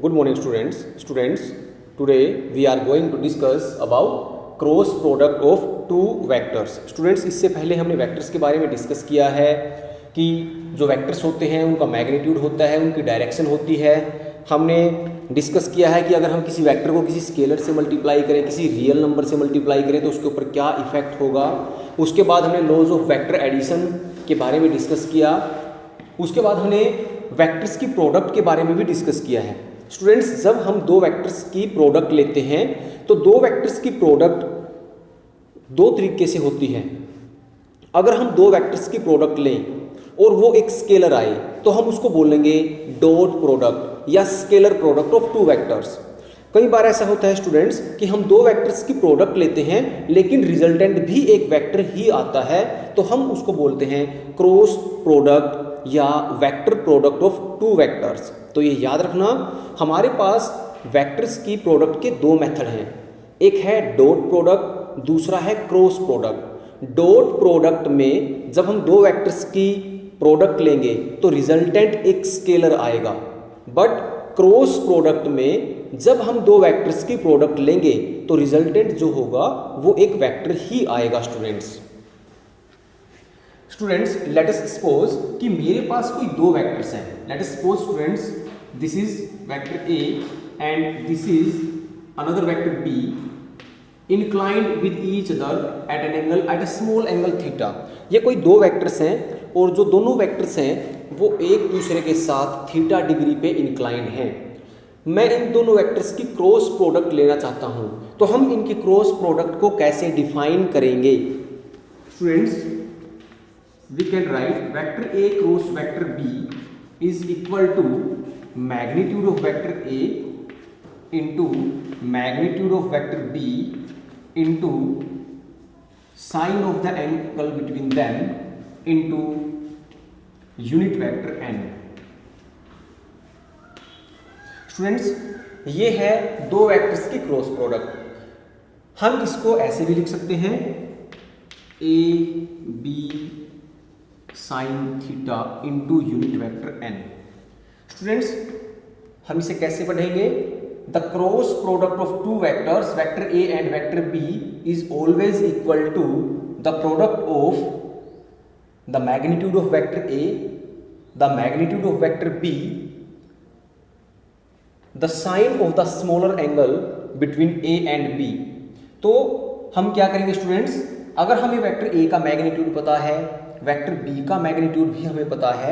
Good morning, students. Today we are going to discuss about cross product of two vectors. Students, इससे पहले हमने vectors के बारे में डिस्कस किया है कि जो वेक्टर्स होते हैं उनका मैग्नीट्यूड होता है, उनकी डायरेक्शन होती है. हमने डिस्कस किया है कि अगर हम किसी वेक्टर को किसी स्केलर से मल्टीप्लाई करें, किसी रियल नंबर से मल्टीप्लाई करें तो उसके ऊपर क्या इफेक्ट होगा. उसके बाद हमने लॉज ऑफ वेक्टर एडिशन के बारे में डिस्कस किया. उसके बाद हमने वेक्टर्स की प्रोडक्ट के बारे में भी डिस्कस किया है. स्टूडेंट्स, जब हम दो वेक्टर्स की प्रोडक्ट लेते हैं तो दो वेक्टर्स की प्रोडक्ट दो तरीके से होती है. अगर हम दो वेक्टर्स की प्रोडक्ट लें और वो एक स्केलर आए तो हम उसको बोलेंगे डॉट प्रोडक्ट या scalar product of two vectors. कई बार ऐसा होता है स्टूडेंट्स कि हम दो वेक्टर्स की प्रोडक्ट लेते हैं लेकिन रिजल्टेंट भी एक वेक्टर ही आता है, तो हम उसको बोलते हैं क्रॉस प्रोडक्ट या vector product of two vectors. तो ये याद रखना, हमारे पास वेक्टर्स की प्रोडक्ट के दो मेथड हैं. एक है डॉट प्रोडक्ट, दूसरा है क्रॉस प्रोडक्ट. डॉट प्रोडक्ट में जब हम दो वेक्टर्स की प्रोडक्ट लेंगे तो रिजल्टेंट एक स्केलर आएगा, बट क्रॉस प्रोडक्ट में जब हम दो वेक्टर्स की प्रोडक्ट लेंगे तो रिजल्टेंट जो होगा वो एक वेक्टर ही आएगा. स्टूडेंट्स, लेट अस सपोज कि मेरे पास कोई दो वेक्टर्स हैं. Late us suppose students, this is vector A and this is another vector B inclined with each other at an angle, at a small angle theta. ये कोई दो vectors हैं और जो दोनों वेक्टर्स हैं वो एक दूसरे के साथ थीटा डिग्री पे इंक्लाइंड हैं. मैं इन दोनों वेक्टर्स की क्रॉस प्रोडक्ट लेना चाहता हूं, तो हम इनकी क्रॉस प्रोडक्ट को कैसे डिफाइन करेंगे. Students, we can write vector A cross vector B is equal to magnitude of vector A into magnitude of vector B into sine of the angle between them into unit vector n. Students, ये है दो vectors की cross product. हम इसको ऐसे भी लिख सकते हैं A B sine theta into unit vector N. Students, हम इसे कैसे पढ़ेंगे? The cross product of two vectors vector A and vector B is always equal to the product of the magnitude of vector A, the magnitude of vector B, the sine of the smaller angle between A and B. तो हम क्या करेंगे students, अगर हमें vector ए का magnitude पता है, vector B का मैग्नीट्यूड भी हमें पता है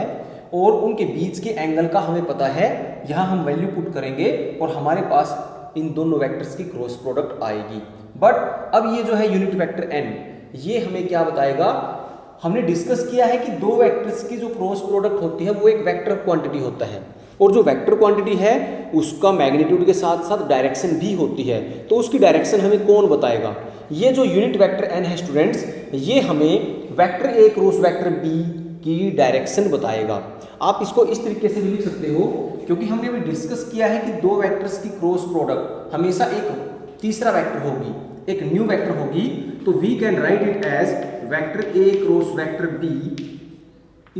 और उनके बीच के एंगल का हमें पता है, यहाँ हम वैल्यू पुट करेंगे और हमारे पास इन दोनों वेक्टर्स की क्रॉस प्रोडक्ट आएगी. बट अब ये जो है यूनिट वेक्टर एन, ये हमें क्या बताएगा? हमने डिस्कस किया है कि दो वेक्टर्स की जो क्रॉस प्रोडक्ट होती है वो एक वेक्टर क्वांटिटी होता है और जो वेक्टर क्वांटिटी है उसका मैग्नीट्यूड के साथ साथ डायरेक्शन भी होती है. तो उसकी डायरेक्शन हमें कौन बताएगा? ये जो यूनिट वेक्टर एन है स्टूडेंट्स, ये हमें vector A cross vector B की डायरेक्शन बताएगा. आप इसको इस तरीके से भी लिख सकते हो, क्योंकि हमने अभी डिस्कस किया है कि दो वेक्टर्स की क्रॉस प्रोडक्ट हमेशा एक तीसरा वेक्टर होगी, एक न्यू वेक्टर होगी. तो we can write it as vector A cross vector B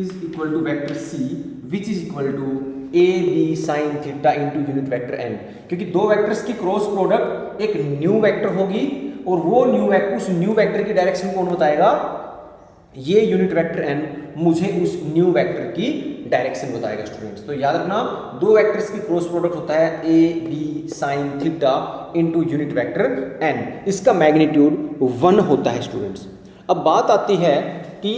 is equal to vector C which is equal to A B sine theta into unit vector N. क्योंकि दो vectors की cross product एक new vector होगी और वो उस new vector की direction कौन बताएगा? ये यूनिट वेक्टर एन मुझे उस न्यू वेक्टर की डायरेक्शन बताएगा. स्टूडेंट्स, तो याद रखना, दो वेक्टर्स की क्रॉस प्रोडक्ट होता है A B sine theta into unit vector N. इसका मैग्नीट्यूड 1 होता है. स्टूडेंट्स, अब बात आती है कि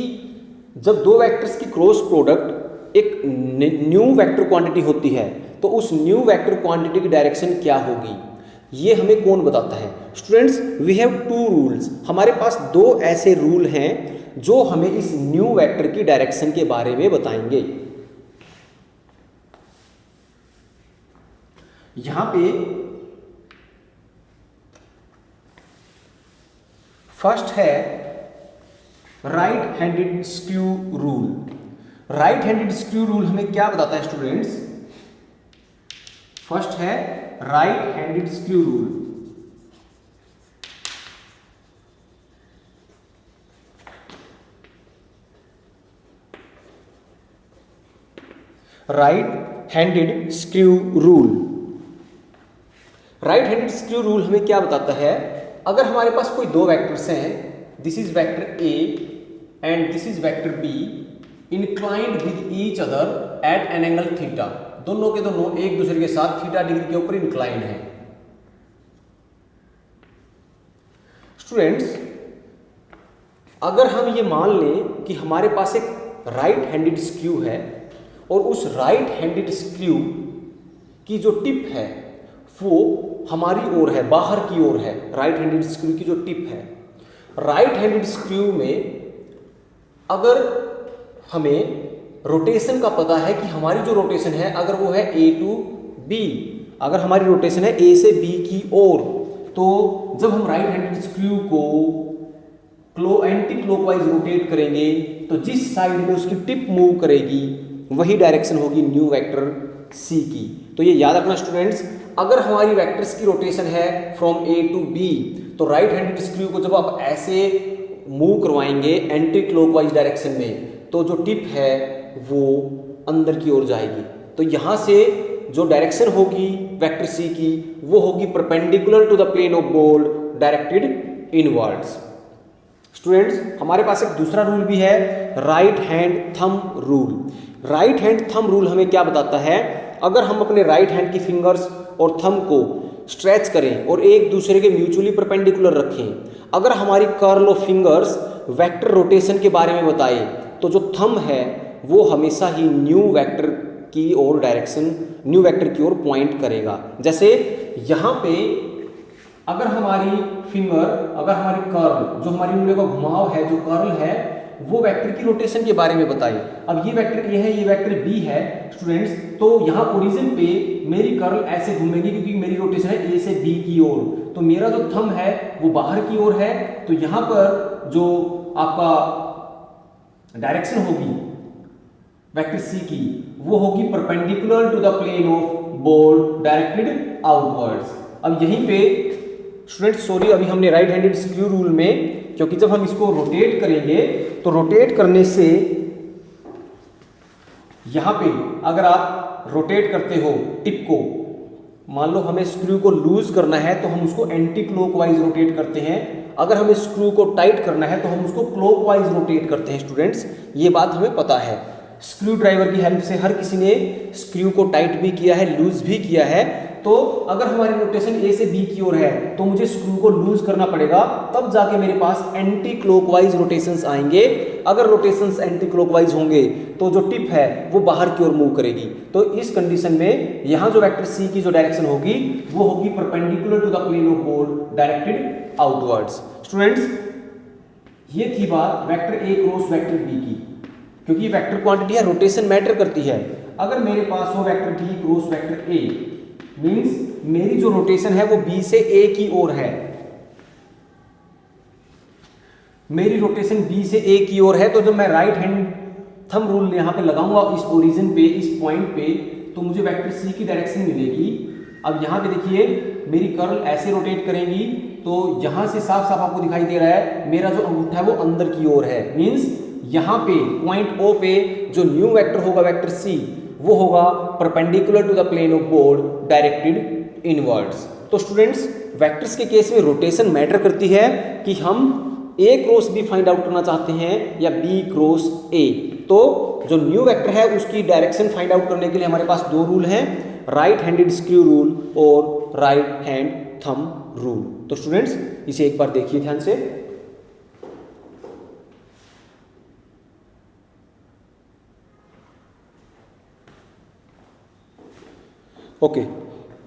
जब दो वेक्टर्स की क्रॉस प्रोडक्ट एक न्यू वेक्टर क्वांटिटी होती है तो उस न्यू वेक्टर क्वांटिटी की डायरेक्शन क्या होगी, ये हमें कौन बताता है? Students, we have two rules. हमारे पास दो ऐसे रूल हैं जो हमें इस न्यू वेक्टर की डायरेक्शन के बारे में बताएंगे. यहां पे फर्स्ट है right handed skew rule. Right handed skew rule हमें क्या बताता है स्टूडेंट्स? फर्स्ट है right handed skew rule. Right handed screw rule. Right handed screw rule हमें क्या बताता है, अगर हमारे पास कोई दो वेक्टर्स हैं, this is vector A and this is vector B, inclined with each other at an angle theta, दोनों के दोनों एक दूसरे के साथ थीटा डिग्री के ऊपर इंक्लाइंड है। स्टूडेंट्स, अगर हम ये मान लें कि हमारे पास एक राइट हैंडेड स्क्रू है और उस राइट हैंडेड स्क्रू की जो टिप है वो हमारी ओर है, बाहर की ओर है, राइट हैंडेड स्क्रू की जो टिप है, राइट हैंडेड स्क्रू में अगर हमें रोटेशन का पता है कि हमारी जो रोटेशन है अगर वो है ए टू बी, अगर हमारी रोटेशन है ए से बी की ओर, तो जब हम राइट हैंडेड स्क्रू को एंटी क्लॉकवाइज रोटेट करेंगे तो जिस साइड में उसकी टिप मूव करेगी वही डायरेक्शन होगी न्यू वेक्टर सी की। तो ये याद रखना स्टूडेंट्स, अगर हमारी वेक्टर्स की रोटेशन है फ्रॉम ए टू बी, तो राइट हैंडेड स्क्रू को जब आप ऐसे मूव करवाएंगे एंटी क्लॉकवाइज डायरेक्शन में, तो जो टिप है वो अंदर की ओर जाएगी। तो यहाँ से जो डायरेक्शन होगी वेक्टर सी की वो होगी perpendicular to the plane of ball directed inwards. Students, हमारे पास एक दूसरा रूल भी है, right hand thumb rule. Right hand thumb rule हमें क्या बताता है, अगर हम अपने राइट हैंड की फिंगर्स और थंब को स्ट्रेच करें और एक दूसरे के म्यूचुअली परपेंडिकुलर रखें, अगर हमारी curl of fingers vector rotation के बारे में बताए, तो जो थंब है वो हमेशा ही न्यू वेक्टर की ओर डायरेक्शन, न्यू वेक्टर की ओर पॉइंट करेगा। जैसे यहाँ पे अगर हमारी फिंगर, अगर हमारी कर्ल, जो हमारी उंगलियों का घुमाव है, जो कर्ल है, वो वेक्टर की रोटेशन के बारे में बताए। अब ये वेक्टर ए है, ये वेक्टर बी है स्टूडेंट्स, तो यहाँ ओरिजिन पे मेरी कर्ल ऐसे घूमेगी क्योंकि मेरी रोटेशन है ए से बी की ओर, तो मेरा जो थंब है वो बाहर की ओर है, तो यहाँ पर जो आपका डायरेक्शन होगी वेक्टर सी की वो होगी perpendicular to the plane of ball directed outwards. अब यहीं पे स्टूडेंट्स, सॉरी, अभी हमने राइट हैंडेड स्क्रू रूल में, क्योंकि जब हम इसको रोटेट करेंगे तो रोटेट करने से यहां पे अगर आप रोटेट करते हो टिप को, मान लो हमें स्क्रू को लूज करना है तो हम उसको एंटी क्लॉकवाइज रोटेट करते हैं, अगर हमें स्क्रू को टाइट करना है तो हम उसको क्लॉकवाइज रोटेट करते हैं। स्टूडेंट्स, ये बात हमें पता है, स्क्रू ड्राइवर की हेल्प से हर किसी ने स्क्रू को टाइट भी किया है, लूज भी किया है। तो अगर हमारी रोटेशन ए से बी की ओर है तो मुझे स्क्रू को लूज करना पड़ेगा, तब जाके मेरे पास एंटी क्लॉकवाइज रोटेशंस आएंगे। अगर रोटेशंस एंटी क्लॉकवाइज होंगे तो जो टिप है वो बाहर की ओर मूव करेगी। तो इस कंडीशन में यहाँ जो वेक्टर सी की जो डायरेक्शन होगी वो होगी perpendicular to the plane of ball directed outwards. Students, ये थी बात vector A cross vector B की, क्योंकि वेक्टर क्वांटिटी है, रोटेशन मैटर करती है। अगर मेरे पास हो vector B cross vector A, means मेरी जो रोटेशन है वो बी से ए की ओर है, मेरी रोटेशन बी से ए की ओर है, तो जब मैं राइट हैंड थंब रूल यहां पे लगाऊंगा इस ओरिजिन पे, इस पॉइंट पे, तो मुझे वेक्टर सी की डायरेक्शन मिलेगी। अब यहां पे देखिए मेरी कर्ल ऐसे रोटेट करेंगी, तो यहां से साफ साफ आपको दिखाई दे रहा है मेरा जो अंगूठा है वो अंदर की ओर है, मींस यहाँ पे पॉइंट ओ पे जो न्यू वेक्टर होगा वेक्टर सी वो होगा perpendicular to the plane of ball directed inwards. तो स्टूडेंट्स, वेक्टर्स के केस में रोटेशन मैटर करती है कि हम A cross B find out करना चाहते हैं या बी क्रॉस ए। तो जो न्यू वेक्टर है उसकी डायरेक्शन फाइंड आउट करने के लिए हमारे पास दो रूल हैं, राइट हैंडेड स्क्रू रूल और राइट हैंड थंब रूल। तो स्टूडेंट्स, इसे एक बार देखिए ध्यान से। ओके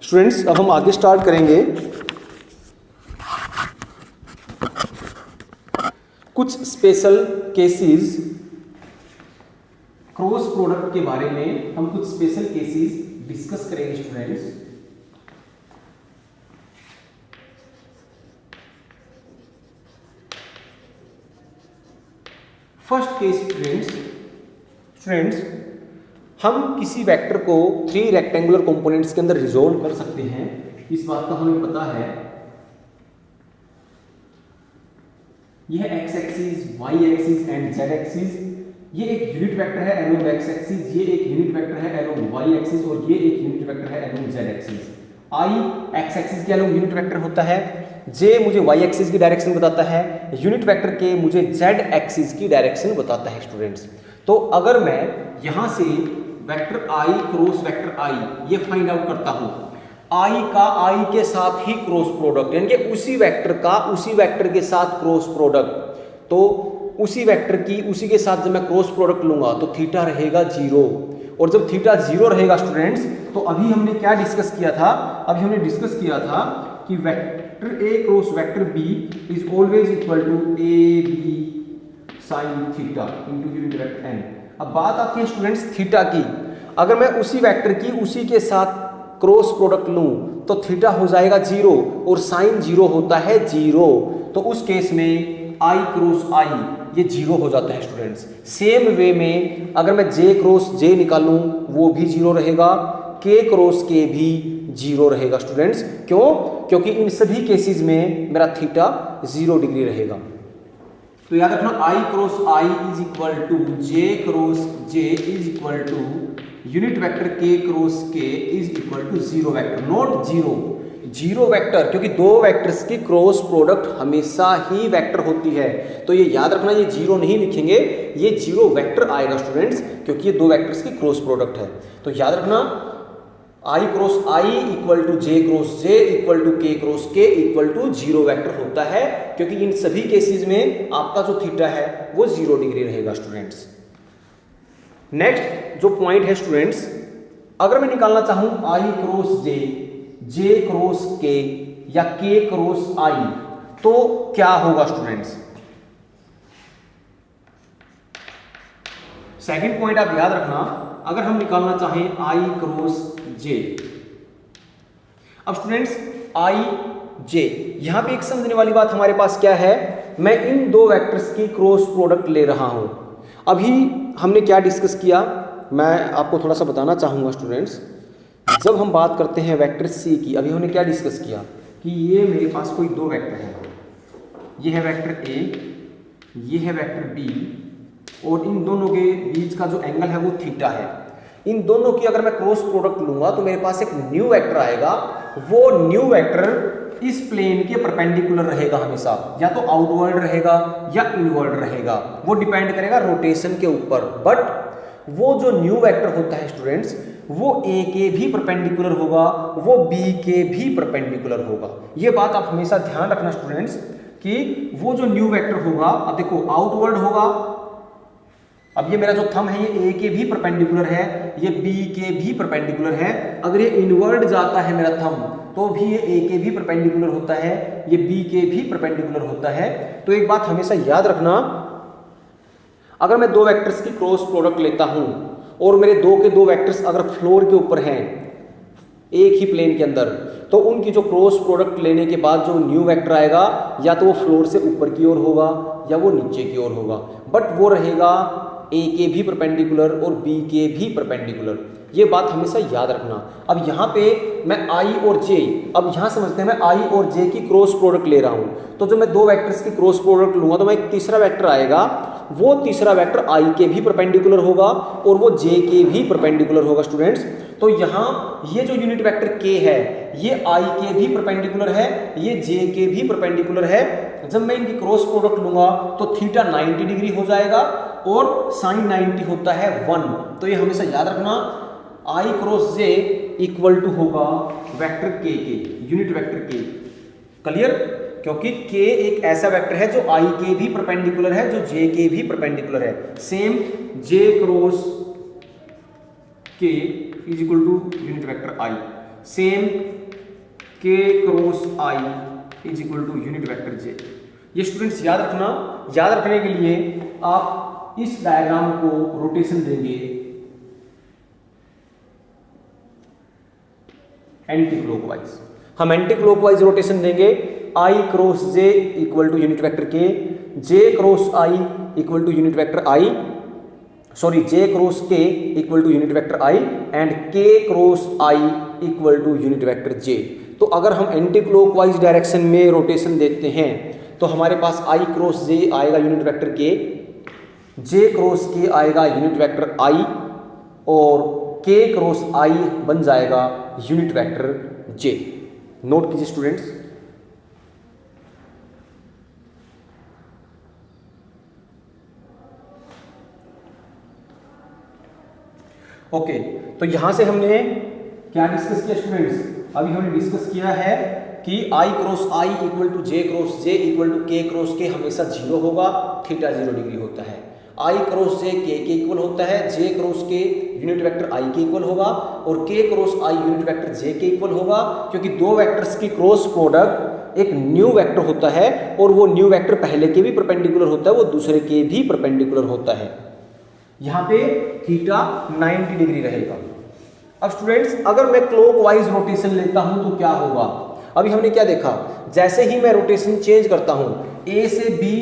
स्टूडेंट्स, अब हम आगे स्टार्ट करेंगे कुछ स्पेशल केसेस, क्रॉस प्रोडक्ट के बारे में हम कुछ स्पेशल केसेस डिस्कस करेंगे स्टूडेंट्स। फर्स्ट केस स्टूडेंट्स, हम किसी वेक्टर को 3 रेक्टेंगुलर कंपोनेंट्स के अंदर रिजोल्व कर सकते हैं, इस बात का हमें पता है। यह X axis, Y axis and Z axis, ये एक यूनिट वेक्टर है अलोंग एक्स एक्सिस, ये एक यूनिट वेक्टर है अलोंग वाई एक्सिस और ये एक यूनिट वेक्टर है along Z axis. I X axis के अलॉन्ग यूनिट वेक्टर होता है, जे मुझे वाई एक्सिस की डायरेक्शन बताता है, यूनिट वेक्टर के मुझे जेड एक्सिस की डायरेक्शन बताता है स्टूडेंट्स। तो अगर मैं यहां से वेक्टर आई क्रॉस वेक्टर आई ये फाइंड आउट करता हूं, आई का आई के साथ ही क्रॉस प्रोडक्ट, यानी कि उसी वेक्टर का उसी वेक्टर के साथ क्रॉस प्रोडक्ट, तो उसी वेक्टर की उसी के साथ जब मैं क्रॉस प्रोडक्ट लूंगा तो थीटा रहेगा 0, और जब थीटा 0 रहेगा स्टूडेंट्स, तो अभी हमने क्या डिस्कस किया था, अभी हमने डिस्कस किया था कि vector A cross vector B is always equal to A B sine theta into unit vector N. अब बात आती है स्टूडेंट्स थीटा की, अगर मैं उसी वेक्टर की उसी के साथ क्रॉस प्रोडक्ट लूं तो थीटा हो जाएगा 0 और साइन 0 होता है 0, तो उस केस में आई क्रॉस आई ये 0 हो जाता है स्टूडेंट्स। सेम वे में अगर मैं जे क्रॉस जे निकालूं वो भी 0 रहेगा, के क्रॉस के भी 0 रहेगा स्टूडेंट्स। क्यों? क्योंकि इन सभी केसेस में मेरा थीटा 0 डिग्री रहेगा। तो याद रखना i cross i is equal to j cross j is equal to unit vector k cross k is equal to 0 vector, not 0 vector, क्योंकि दो वेक्टर्स की क्रॉस प्रोडक्ट हमेशा ही वेक्टर होती है। तो ये याद रखना, ये 0 नहीं लिखेंगे, ये 0 वेक्टर आएगा स्टूडेंट्स, क्योंकि ये दो वेक्टर्स की क्रॉस प्रोडक्ट है। तो याद रखना i cross i equal to j cross j equal to k cross k equal to 0 vector होता है, क्योंकि इन सभी केसेस में आपका जो थीटा है वो 0 डिग्री रहेगा स्टूडेंट्स। नेक्स्ट जो पॉइंट है स्टूडेंट्स, अगर मैं निकालना चाहूं आई क्रॉस जे, जे क्रॉस के या के क्रॉस आई, तो क्या होगा स्टूडेंट्स? सेकंड पॉइंट आप याद रखना, अगर हम निकालना चाहें आई क्रॉस जे, अब स्टूडेंट्स आई जे, यहां पे एक समझने वाली बात हमारे पास क्या है, मैं इन दो वेक्टर्स की क्रॉस प्रोडक्ट ले रहा हूं। अभी हमने क्या डिस्कस किया, मैं आपको थोड़ा सा बताना चाहूंगा स्टूडेंट्स। जब हम बात करते हैं वेक्टर सी की, अभी हमने क्या डिस्कस किया कि ये मेरे पास कोई दो वेक्टर है, ये है वेक्टर ए, ये है वेक्टर बी, और इन दोनों के बीच का जो एंगल है वो थीटा है। इन दोनों की अगर मैं क्रॉस प्रोडक्ट लूंगा तो मेरे पास एक न्यू वेक्टर आएगा, वो न्यू वेक्टर इस प्लेन के परपेंडिकुलर रहेगा हमेशा, या तो आउटवर्ड रहेगा या इनवर्ड रहेगा, वो डिपेंड करेगा रोटेशन के ऊपर। बट वो जो न्यू वेक्टर होता है स्टूडेंट्स, वो ए के भी परपेंडिकुलर होगा, वो बी के भी परपेंडिकुलर होगा। ये बात आप हमेशा ध्यान रखना स्टूडेंट्स कि वो जो न्यू वेक्टर होगा, अब देखो आउटवर्ड होगा, अब ये मेरा जो थंब है ये ए के भी परपेंडिकुलर है, ये बी के भी परपेंडिकुलर है। अगर ये इनवर्ड जाता है मेरा थंब तो भी ये ए के भी परपेंडिकुलर होता है, ये बी के भी परपेंडिकुलर होता है। तो एक बात हमेशा याद रखना, अगर मैं दो वेक्टर्स की क्रॉस प्रोडक्ट लेता हूं और मेरे दो के दो वेक्टर्स अगर फ्लोर के ऊपर हैं एक ही प्लेन के अंदर, तो उनकी जो क्रॉस प्रोडक्ट लेने के बाद जो न्यू वेक्टर आएगा, या तो वो फ्लोर से ऊपर की ओर होगा या वो नीचे की ओर होगा, बट वो रहेगा ए के भी परपेंडिकुलर और बी के भी परपेंडिकुलर। ये बात हमेशा याद रखना। अब यहाँ पे मैं आई और जे, अब यहाँ समझते हैं मैं आई और जे की क्रॉस प्रोडक्ट ले रहा हूँ, तो जब मैं दो वेक्टर्स की क्रॉस प्रोडक्ट लूंगा तो मैं एक तीसरा वेक्टर आएगा, वो तीसरा वेक्टर आई के भी परपेंडिकुलर होगा और वो जे के भी परपेंडिकुलर होगा स्टूडेंट्स। तो यहाँ ये जो यूनिट वेक्टर के है ये आई के भी परपेंडिकुलर है, ये जे के भी परपेंडिकुलर है। जब मैं इनकी क्रॉस प्रोडक्ट लूंगा तो थीटा 90 डिग्री हो जाएगा और साइन 90 होता है 1। तो ये हमेशा याद रखना, i cross j equal to होगा वेक्टर के यूनिट वेक्टर के। क्लियर? क्योंकि के एक ऐसा वेक्टर है जो आई के भी परपेंडिकुलर है, जो जे के भी परपेंडिकुलर है। Same j cross k is equal to unit vector i, same k cross i is equal to unit vector j. ये स्टूडेंट्स याद रखना। याद रखने के लिए आप इस डायग्राम को रोटेशन देंगे एंटी क्लॉकवाइज। हम एंटी क्लॉकवाइज रोटेशन देंगे, i cross j equal to unit vector k, j cross i equal to unit vector i, sorry j cross k equal to unit vector i and k cross i equal to unit vector j. तो अगर हम anticlockwise direction में rotation देते हैं तो हमारे पास आई cross जे आएगा unit vector k, j cross के आएगा यूनिट वेक्टर आई, और k क्रॉस i बन जाएगा यूनिट वेक्टर j। नोट कीजिए स्टूडेंट्स। ओके, तो यहां से हमने क्या डिस्कस किया स्टूडेंट्स? अभी हमने डिस्कस किया है कि i cross i equal to j cross j equal to k cross k हमेशा 0 होगा, थीटा 0 डिग्री होता है। i क्रॉस j k के इक्वल होता है, j cross k unit vector i के इक्वल होगा और k cross i unit vector j के इक्वल होगा, क्योंकि दो वेक्टर्स की क्रॉस प्रोडक्ट एक न्यू वेक्टर होता है और वो न्यू वेक्टर पहले के भी परपेंडिकुलर होता है, वो दूसरे के भी परपेंडिकुलर होता है। यहाँ पे थीटा 90 डिग्री रहेगा। अब स्टूडेंट्स अगर मैं क्लॉकवाइज रोटेशन लेता हूं तो क्या होगा? अभी हमने क्या देखा, जैसे ही मैं रोटेशन चेंज करता हूं, ए से बी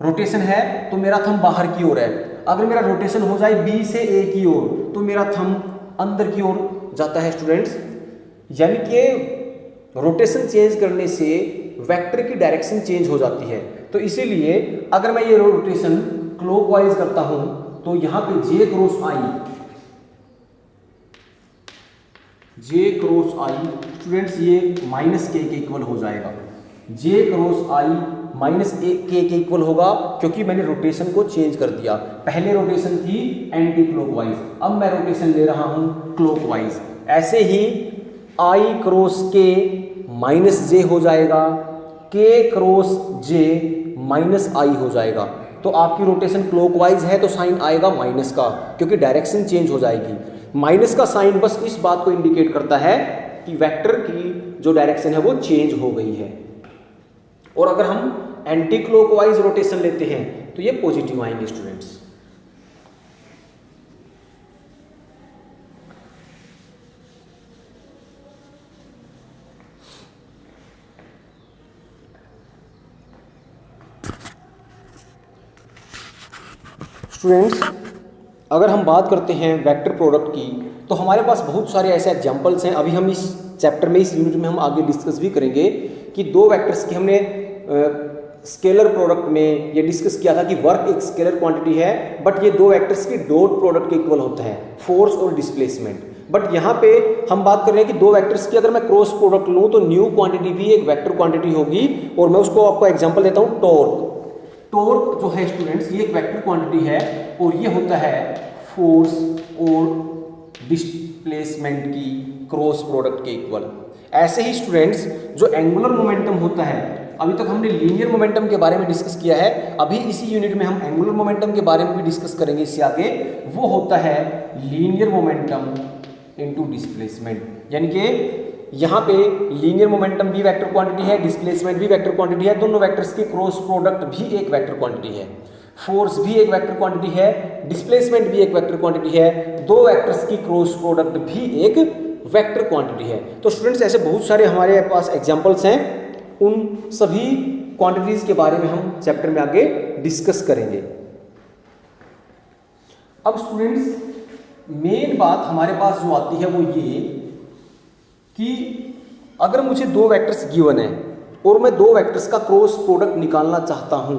रोटेशन है तो मेरा थंब बाहर की ओर है। अगर मेरा रोटेशन हो जाए बी से ए की ओर तो मेरा थंब अंदर की ओर जाता है स्टूडेंट्स। यानी कि रोटेशन चेंज करने से वेक्टर की डायरेक्शन चेंज हो जाती है। तो इसीलिए अगर मैं ये रोटेशन क्लॉकवाइज करता हूं तो यहां पे j क्रॉस i स्टूडेंट्स ये माइनस के इक्वल हो जाएगा। j क्रॉस i माइनस के इक्वल होगा, क्योंकि मैंने रोटेशन को चेंज कर दिया। पहले रोटेशन थी एंटी क्लॉकवाइज, अब मैं रोटेशन ले रहा हूं क्लॉकवाइज। ऐसे ही i cross k minus j हो जाएगा, k cross j minus i हो जाएगा। तो आपकी रोटेशन क्लॉकवाइज है तो साइन आएगा माइनस का, क्योंकि डायरेक्शन चेंज हो जाएगी। माइनस का साइन बस इस बात को इंडिकेट करता है कि वेक्टर की जो डायरेक्शन है वो चेंज हो गई है। और अगर हम एंटी क्लॉकवाइज रोटेशन लेते हैं तो ये पॉजिटिव आएंगे स्टूडेंट्स। स्टूडेंट्स अगर हम बात करते हैं वेक्टर प्रोडक्ट की तो हमारे पास बहुत सारे ऐसे एग्जांपल्स हैं। अभी हम इस चैप्टर में, इस यूनिट में हम आगे डिस्कस भी करेंगे कि दो वेक्टर्स की हमने स्केलर प्रोडक्ट में ये डिस्कस किया था कि वर्क एक स्केलर क्वांटिटी है, बट ये दो वेक्टर्स की डॉट प्रोडक्ट के इक्वल होता है, फोर्स और डिस्प्लेसमेंट। बट यहाँ पे हम बात कर रहे हैं कि दो वेक्टर्स की अगर मैं क्रॉस प्रोडक्ट लूँ तो न्यू क्वांटिटी भी एक वेक्टर क्वांटिटी होगी। और मैं उसको आपको एग्जाम्पल देता हूँ, टॉर्क। टॉर्क जो है स्टूडेंट्स ये एक वेक्टर क्वांटिटी है और ये होता है फोर्स और डिस्प्लेसमेंट की क्रॉस प्रोडक्ट के इक्वल। ऐसे ही स्टूडेंट्स जो एंगुलर मोमेंटम होता है, अभी तक हमने लीनियर मोमेंटम के बारे में डिस्कस किया है, अभी इसी यूनिट में हम एंगुलर मोमेंटम के बारे में भी डिस्कस करेंगे इससे आगे। वो होता है लीनियर मोमेंटम इनटू डिस्प्लेसमेंट। यानी कि यहाँ पे लीनियर मोमेंटम भी वेक्टर क्वांटिटी है, डिस्प्लेसमेंट भी वेक्टर क्वांटिटी है, दोनों वेक्टर्स की क्रॉस प्रोडक्ट भी एक वेक्टर क्वांटिटी है, फोर्स भी एक वेक्टर क्वांटिटी है, डिस्प्लेसमेंट भी एक वेक्टर क्वांटिटी है, दो वेक्टर्स की क्रॉस प्रोडक्ट भी एक वेक्टर क्वांटिटी है। तो स्टूडेंट्स ऐसे बहुत सारे हमारे पास एग्जांपल्स हैं, उन सभी क्वांटिटीज के बारे में हम चैप्टर में आगे डिस्कस करेंगे। अब स्टूडेंट्स मेन बात हमारे पास जो आती है वो ये कि अगर मुझे दो वेक्टर्स गिवन है और मैं दो वेक्टर्स का क्रॉस प्रोडक्ट निकालना चाहता हूं,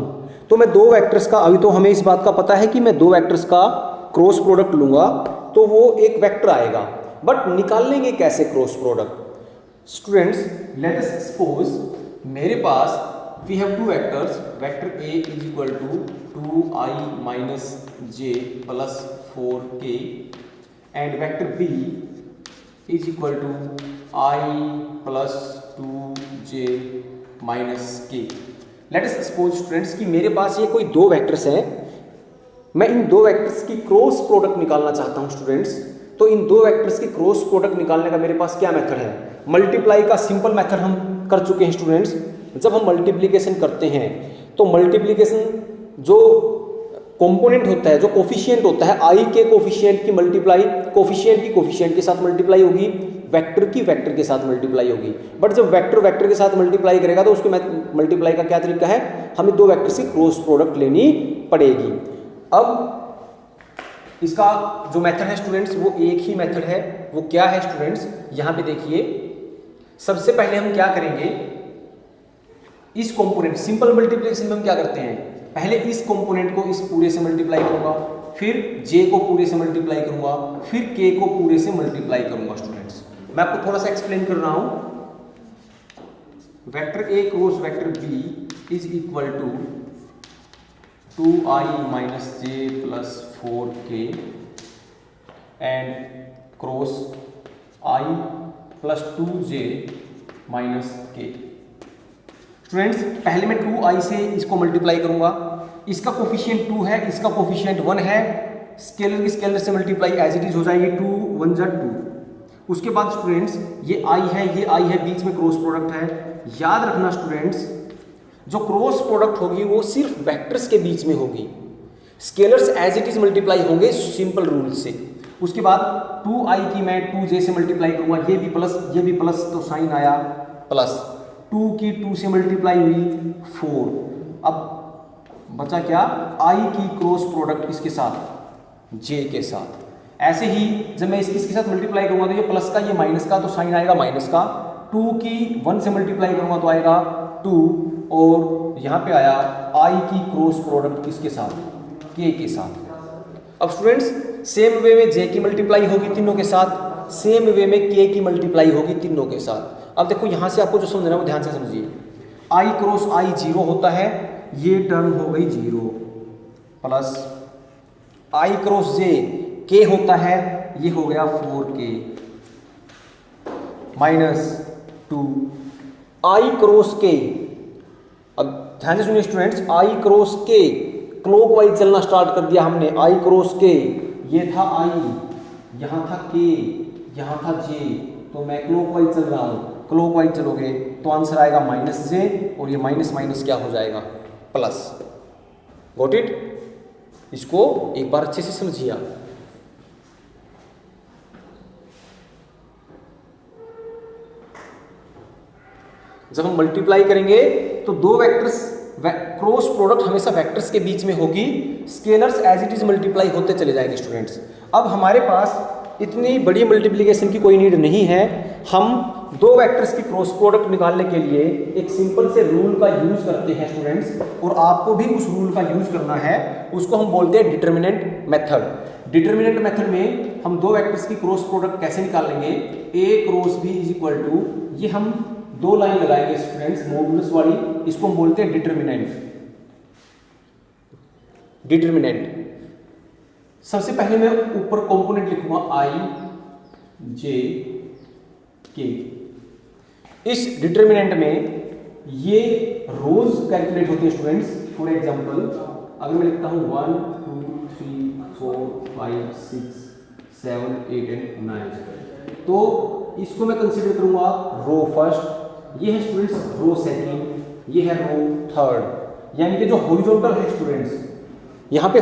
तो मैं दो वेक्टर्स का, अभी तो हमें इस बात का पता है कि मैं दो वेक्टर्स का क्रॉस प्रोडक्ट लूंगा तो वो एक वेक्टर आएगा, बट निकालेंगे कैसे cross product? Students let us suppose मेरे पास we have two vectors, vector A is equal to 2i minus j plus 4k and vector B is equal to i plus 2j minus k। Let us suppose students कि मेरे पास ये कोई दो vectors हैं, मैं इन दो वेक्टर्स की cross product निकालना चाहता हूं स्टूडेंट्स। तो इन दो वेक्टर्स की क्रॉस प्रोडक्ट निकालने का मेरे पास क्या मेथड है? मल्टीप्लाई का सिंपल मेथड हम कर चुके हैं स्टूडेंट्स। जब हम मल्टीप्लिकेशन करते हैं तो मल्टीप्लिकेशन जो कंपोनेंट होता है, जो कोफिशिएंट होता है, आई के कोफिशिएंट की मल्टीप्लाई कोफिशिएंट की कोफिशिएंट के साथ मल्टीप्लाई होगी, वेक्टर की वेक्टर के साथ मल्टीप्लाई होगी। बट जब वेक्टर वेक्टर के साथ मल्टीप्लाई करेगा तो उसके मल्टीप्लाई का क्या तरीका है? हमें दो वेक्टर्स की क्रॉस प्रोडक्ट लेनी पड़ेगी। अब इसका जो मेथड है स्टूडेंट्स वो एक ही मेथड है। वो क्या है स्टूडेंट्स? यहाँ पे देखिए, सबसे पहले हम क्या करेंगे, इस कंपोनेंट सिंपल मल्टीप्लिकेशन में हम क्या करते हैं, पहले इस कंपोनेंट को इस पूरे से मल्टीप्लाई करूंगा, फिर जे को पूरे से मल्टीप्लाई करूंगा, फिर के को पूरे से मल्टीप्लाई करूंगा स्टूडेंट्स। मैं आपको थोड़ा सा एक्सप्लेन कर रहा हूं। Vector A cross vector B is equal to 2i minus J plus 4k and cross i plus 2j minus k। Students पहले मैं 2i से इसको मल्टीप्लाई करूंगा, इसका कोफिशिएंट 2 है, इसका कोफिशिएंट 1 है, स्केलर की स्केलर से मल्टीप्लाई एज इट इज हो जाएगी 2 1 जा 2। उसके बाद स्टूडेंट्स ये i है, ये i है, बीच में क्रॉस प्रोडक्ट है। याद रखना स्टूडेंट्स, जो क्रॉस प्रोडक्ट होगी वो सिर्फ वेक्टर्स के बीच में होगी, scalars as it is multiply होंगे सिंपल रूल से। उसके बाद 2i की मैं 2j से मल्टीप्लाई करूंगा, ये भी प्लस ये भी प्लस, तो साइन आया प्लस, 2 की 2 से मल्टीप्लाई हुई 4। अब बचा क्या, i की क्रॉस प्रोडक्ट किसके साथ, j के साथ। ऐसे ही जब मैं इसके साथ मल्टीप्लाई करूंगा तो ये प्लस का ये माइनस का, तो साइन आएगा माइनस का। 2 की 1 से मल्टीप्लाई करूंगा तो आएगा 2, और यहाँ पे आया i की क्रॉस प्रोडक्ट किसके साथ, k के साथ। अब स्टूडेंट्स सेम वे में j की मल्टीप्लाई होगी तीनों के साथ, सेम वे में k की मल्टीप्लाई होगी तीनों के साथ। अब देखो यहाँ से आपको जो समझना है वो ध्यान से समझिए। i क्रॉस i 0 होता है, ये टर्म हो गई 0, plus i cross j k होता है, ये हो गया 4k, minus 2 i cross k। अब ध्यान से सुनिए students, i cross k clockwise चलना स्टार्ट कर दिया हमने। i क्रॉस k, ये था i, यहाँ था k, यहाँ था j, तो मैं क्लॉकवाइज चल रहा हूँ। क्लॉकवाइज चलोगे तो आंसर आएगा माइनस j, और ये माइनस माइनस क्या हो जाएगा, प्लस। Got it? इसको एक बार अच्छे से समझिए आप। जब हम मल्टीप्लाई करेंगे तो दो वेक्टर्स, क्रॉस प्रोडक्ट हमेशा वेक्टर्स के बीच में होगी, scalars as it is multiply होते चले जाएंगे स्टूडेंट्स। अब हमारे पास इतनी बड़ी मल्टीप्लिकेशन की कोई नीड नहीं है। हम दो वेक्टर्स की क्रॉस प्रोडक्ट निकालने के लिए एक सिंपल से रूल का यूज करते हैं स्टूडेंट्स, और आपको भी उस रूल का यूज करना है। उसको हम बोलते हैं डिटर्मिनेंट मेथड। डिटर्मिनेंट मेथड में हम दो वेक्टर्स की क्रॉस प्रोडक्ट कैसे निकाल लेंगे, a cross b is equal to, ये हम दो लाइन लगाएंगे स्टूडेंट्स मॉडुलस वाली, इसको हम बोलते हैं डिटर्मिनेंट। डिटर्मिनेंट सबसे पहले मैं ऊपर कंपोनेंट लिखूंगा i j k। इस डिटर्मिनेंट में ये रोज कैलकुलेट होती है स्टूडेंट्स। फॉर एग्जांपल अगर मैं लिखता हूं 1 2 3 4 5 6 7 8 एंड 9, तो इसको मैं कंसीडर करूंगा रो फर्स्ट, ये है स्टूडेंट्स रो सेकंड, ये है रो थर्ड। यानी कि जो हॉरिजॉन्टल है स्टूडेंट्स, यहाँ पे